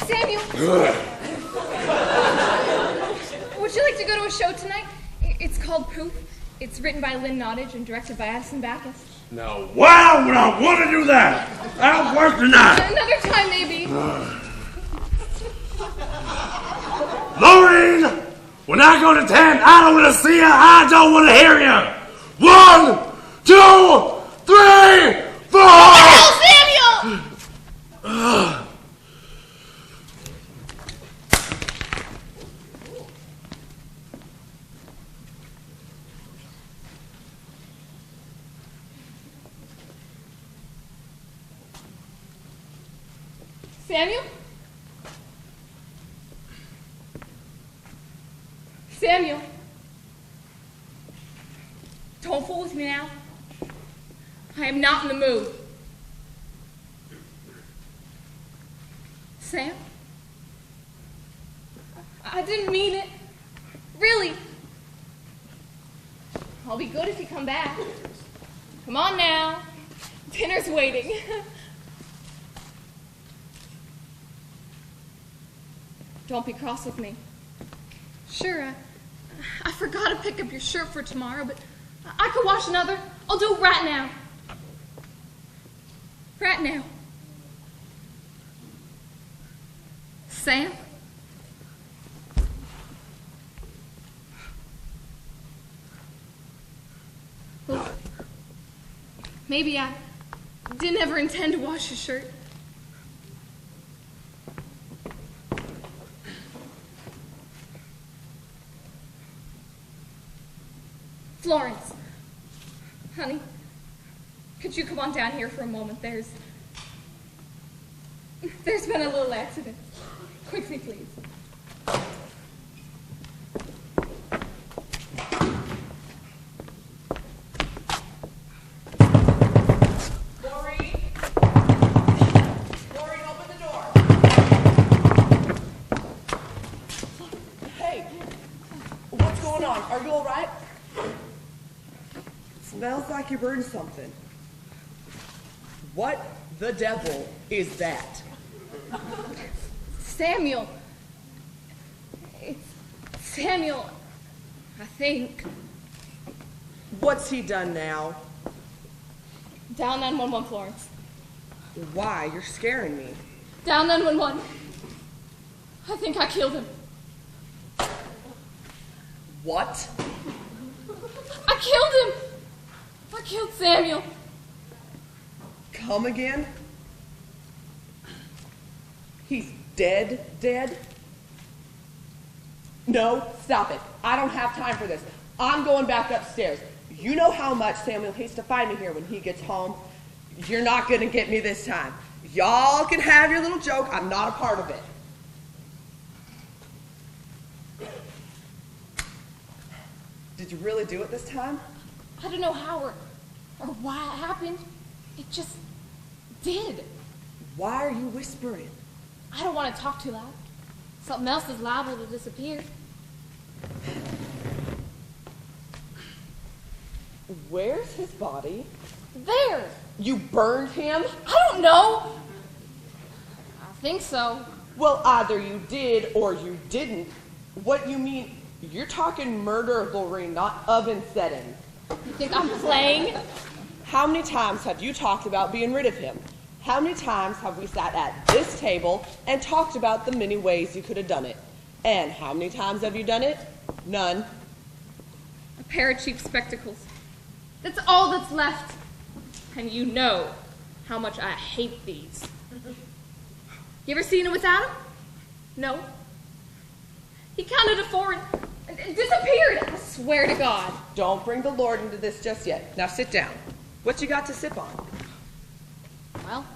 Samuel! Would you like to go to a show tonight? It's called Poof. It's written by Lynn Nottage and directed by Addison Backes. Now, why would I want to do that? I'll work tonight. Another time, maybe. Loureen, when I go to 10, I don't want to see you. I don't want to hear you. 1, 2, 3, 4. Oh, Samuel! Samuel? Samuel? Don't fool with me now. I am not in the mood. Sam? I didn't mean it. Really. I'll be good if you come back. Come on now. Dinner's waiting. Don't be cross with me. Sure, I forgot to pick up your shirt for tomorrow, but I could wash another. I'll do it right now. Right now. Sam? Well, maybe I didn't ever intend to wash your shirt. Florence, honey, could you come on down here for a moment? There's been a little accident. Quickly, please. Loureen, open the door. Hey, what's going on? Are you all right? Smells like you burned something. What the devil is that? Samuel. It's Samuel, I think. What's he done now? Down 911, Florence. Why? You're scaring me. Down 911. I think I killed him. What? I killed him. I killed Samuel. Come again? He's dead? No, stop it. I don't have time for this. I'm going back upstairs. You know how much Samuel hates to find me here when he gets home. You're not going to get me this time. Y'all can have your little joke. I'm not a part of it. Did you really do it this time? I don't know how or why it happened. It just did. Why are you whispering? I don't want to talk too loud. Something else is liable to disappear. Where's his body? There. You burned him? I don't know. I think so. Well, either you did or you didn't. What you mean? You're talking murder of Loureen, not oven setting. You think I'm playing? How many times have you talked about being rid of him? How many times have we sat at this table and talked about the many ways you could have done it? And how many times have you done it? None. A pair of cheap spectacles. That's all that's left. And you know how much I hate these. You ever seen him without them? No. He counted to 4 and disappeared. I swear to God. Don't bring the Lord into this just yet. Now sit down. What you got to sip on? Well,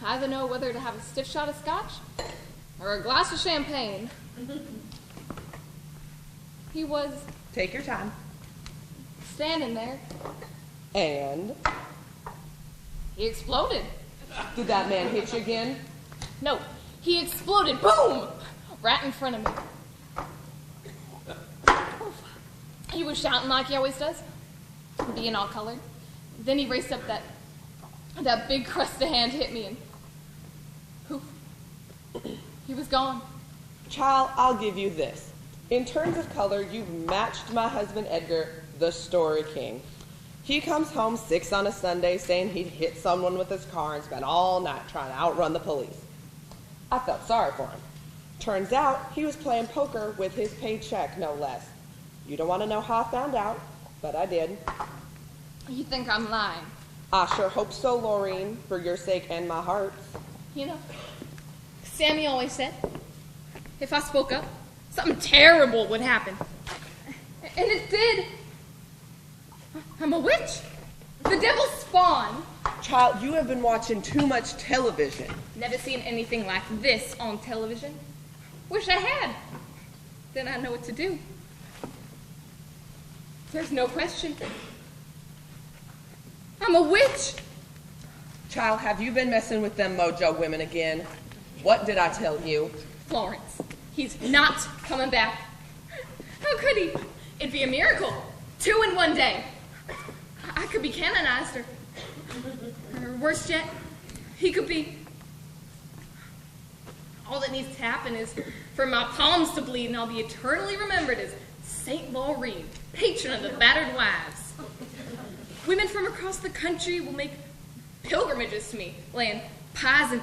I either know whether to have a stiff shot of scotch or a glass of champagne. He was... Take your time. Standing there. And? He exploded. Did that man hit you again? No, he exploded. Boom! Right in front of me. He was shouting like he always does, being all colored. Then he raced up that big crust of hand, hit me, and poof. He was gone. Child, I'll give you this. In terms of color, you've matched my husband Edgar, the story king. He comes home 6 on a Sunday saying he'd hit someone with his car and spent all night trying to outrun the police. I felt sorry for him. Turns out he was playing poker with his paycheck, no less. You don't want to know how I found out, but I did. You think I'm lying? I sure hope so, Loureen, for your sake and my heart's. You know, Sammy always said, if I spoke up, something terrible would happen. And it did. I'm a witch. The devil's spawn. Child, you have been watching too much television. Never seen anything like this on television. Wish I had. Then I know what to do. There's no question. I'm a witch. Child, have you been messing with them mojo women again? What did I tell you? Florence, he's not coming back. How could he? It'd be a miracle. 2 in one day. I could be canonized, or worse yet, he could be. All that needs to happen is for my palms to bleed, and I'll be eternally remembered as Saint Loureen, patron of the battered wives. Women from across the country will make pilgrimages to me, laying pies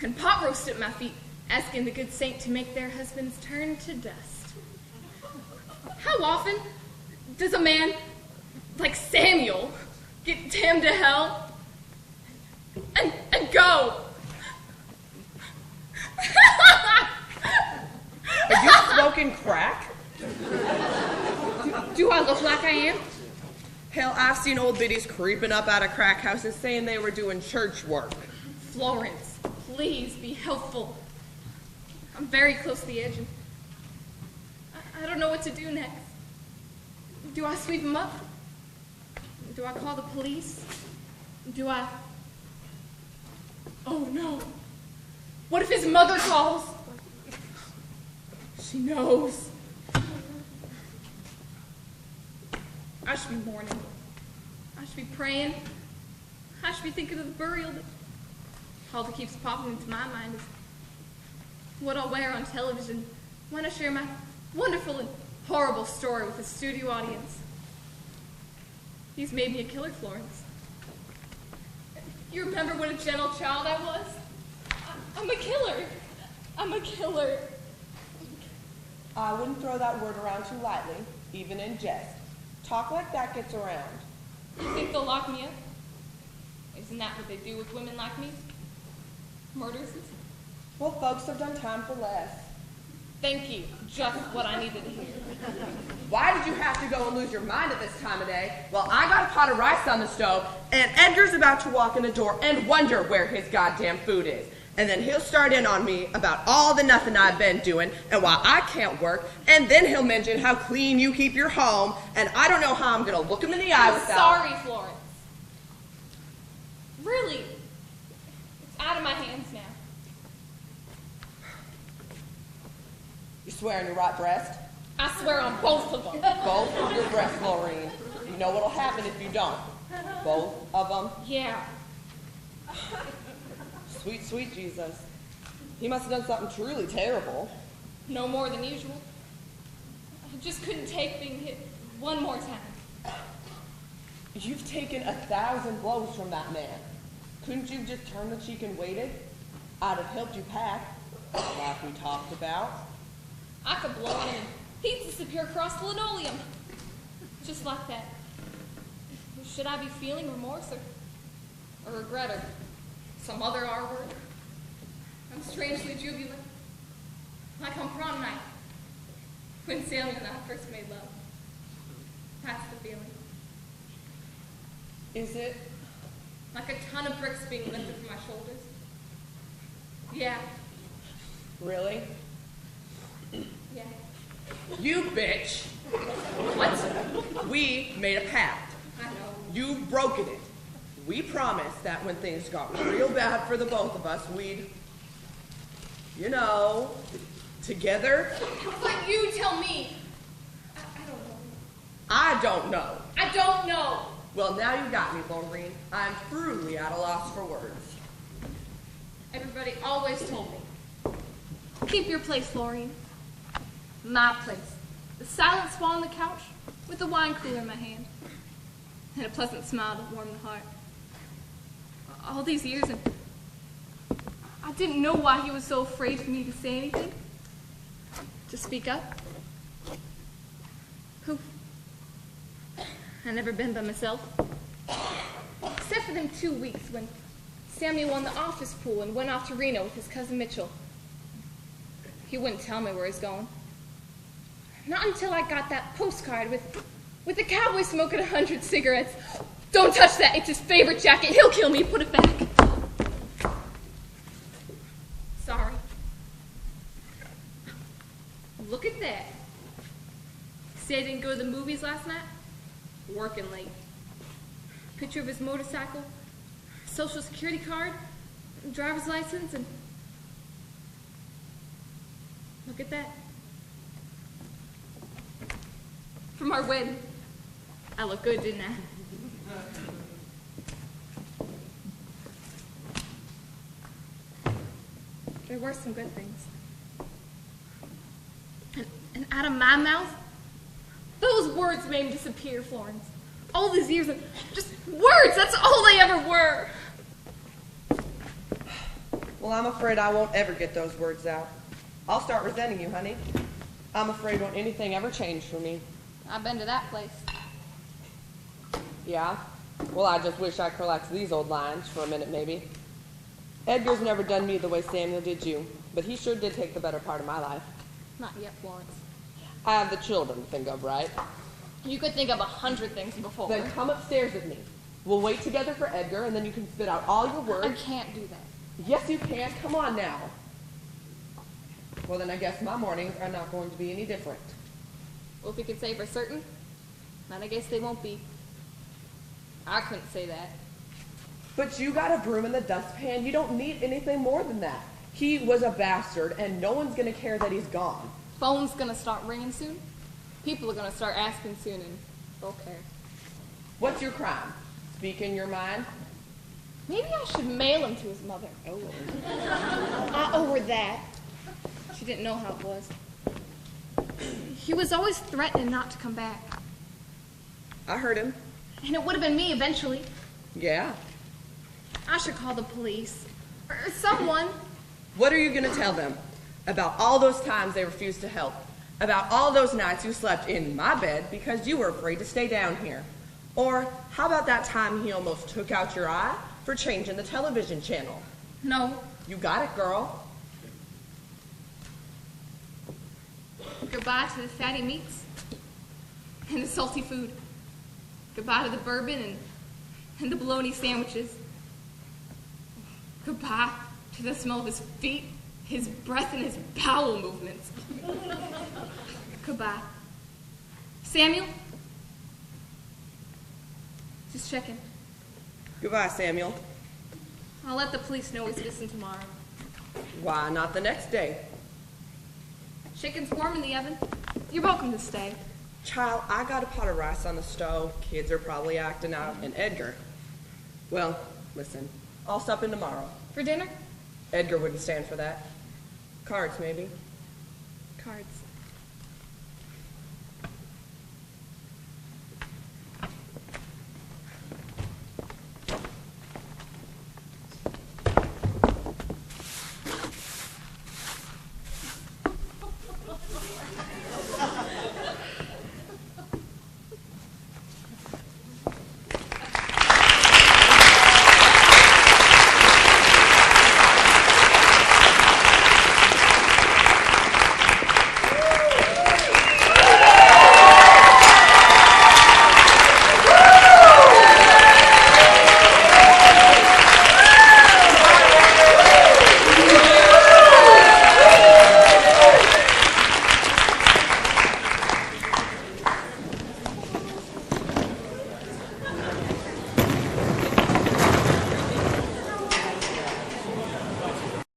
and pot roast at my feet, asking the good saint to make their husbands turn to dust. How often does a man like Samuel get damned to hell and go? Are you smoking crack? Do I look like I am? Hell, I've seen old biddies creeping up out of crack houses saying they were doing church work. Florence, please be helpful. I'm very close to the edge, and I don't know what to do next. Do I sweep him up? Do I call the police? Do I... Oh no. What if his mother calls? She knows. I should be mourning. I should be praying. I should be thinking of the burial. But all that keeps popping into my mind is what I'll wear on television when I share my wonderful and horrible story with a studio audience. He's made me a killer, Florence. You remember what a gentle child I was? I'm a killer. I'm a killer. I wouldn't throw that word around too lightly, even in jest. Talk like that gets around. You think they'll lock me up? Isn't that what they do with women like me? Murderesses? Well, folks have done time for less. Thank you. Just what I needed to hear. Why did you have to go and lose your mind at this time of day? Well, I got a pot of rice on the stove, and Edgar's about to walk in the door and wonder where his goddamn food is. And then he'll start in on me about all the nothing I've been doing and why I can't work, and then he'll mention how clean you keep your home, and I don't know how I'm going to look him in the eye without... Sorry, Florence. Really. It's out of my hands now. You swear on your right breast? I swear on both of them. Both of your breasts, Loureen. You know what'll happen if you don't. Both of them? Yeah. Sweet, sweet Jesus. He must have done something truly terrible. No more than usual. I just couldn't take being hit one more time. You've taken 1,000 blows from that man. Couldn't you just turn the cheek and waited? I'd have helped you pack, like we talked about. I could blow in and he'd disappear across the linoleum. Just like that. Should I be feeling remorse or regret or some other R word? I'm strangely jubilant. Like on prom night, when Samuel and I first made love. That's the feeling. Is it? Like a ton of bricks being lifted from my shoulders. Yeah. Really? Yeah. You bitch. What? We made a pact. I know. You've broken it. We promised that when things got real bad for the both of us, we'd, you know, together. But you tell me. I don't know. I don't know. I don't know. Well, now you got me, Loureen. I'm truly at a loss for words. Everybody always told me. Keep your place, Loureen. My place. The silent spot on the couch with the wine cooler in my hand. And a pleasant smile to warm the heart. All these years, and I didn't know why he was so afraid for me to say anything. To speak up. Poof. I've never been by myself. Except for them 2 weeks when Samuel won the office pool and went off to Reno with his cousin Mitchell. He wouldn't tell me where he's going. Not until I got that postcard with the cowboy smoking 100 cigarettes. Don't touch that. It's his favorite jacket. He'll kill me. Put it back. Sorry. Look at that. Say I didn't go to the movies last night? Working late. Picture of his motorcycle, social security card, driver's license, and look at that. From our wedding. I look good, didn't I? There were some good things. And out of my mouth, those words made him disappear, Florence. All these years of just words, that's all they ever were. Well, I'm afraid I won't ever get those words out. I'll start resenting you, honey. I'm afraid won't anything ever change for me. I've been to that place. Yeah? Well, I just wish I collected these old lines for a minute, maybe. Edgar's never done me the way Samuel did you, but he sure did take the better part of my life. Not yet, Florence. I have the children to think of, right? You could think of 100 things before. Then come upstairs with me. We'll wait together for Edgar, and then you can spit out all your words. I can't do that. Yes, you can. Come on now. Well, then I guess my mornings are not going to be any different. Well, if we could say for certain, then I guess they won't be. I couldn't say that. But you got a broom in the dustpan. You don't need anything more than that. He was a bastard, and no one's going to care that he's gone. Phone's going to start ringing soon. People are going to start asking soon, and they'll care. What's your crime? Speaking your mind? Maybe I should mail him to his mother. Oh. I owe her that. She didn't know how it was. He was always threatening not to come back. I heard him. And it would have been me eventually. Yeah. I should call the police. Or someone. What are you going to tell them? About all those times they refused to help. About all those nights you slept in my bed because you were afraid to stay down here. Or how about that time he almost took out your eye for changing the television channel? No. You got it, girl. Goodbye to the fatty meats and the salty food. Goodbye to the bourbon and the bologna sandwiches. Goodbye to the smell of his feet, his breath, and his bowel movements. Goodbye. Samuel? Just checking. Goodbye, Samuel. I'll let the police know he's missing tomorrow. Why not the next day? Chicken's warm in the oven. You're welcome to stay. Child, I got a pot of rice on the stove. Kids are probably acting out. And Edgar. Well, listen, I'll stop in tomorrow. For dinner? Edgar wouldn't stand for that. Cards, maybe. Cards.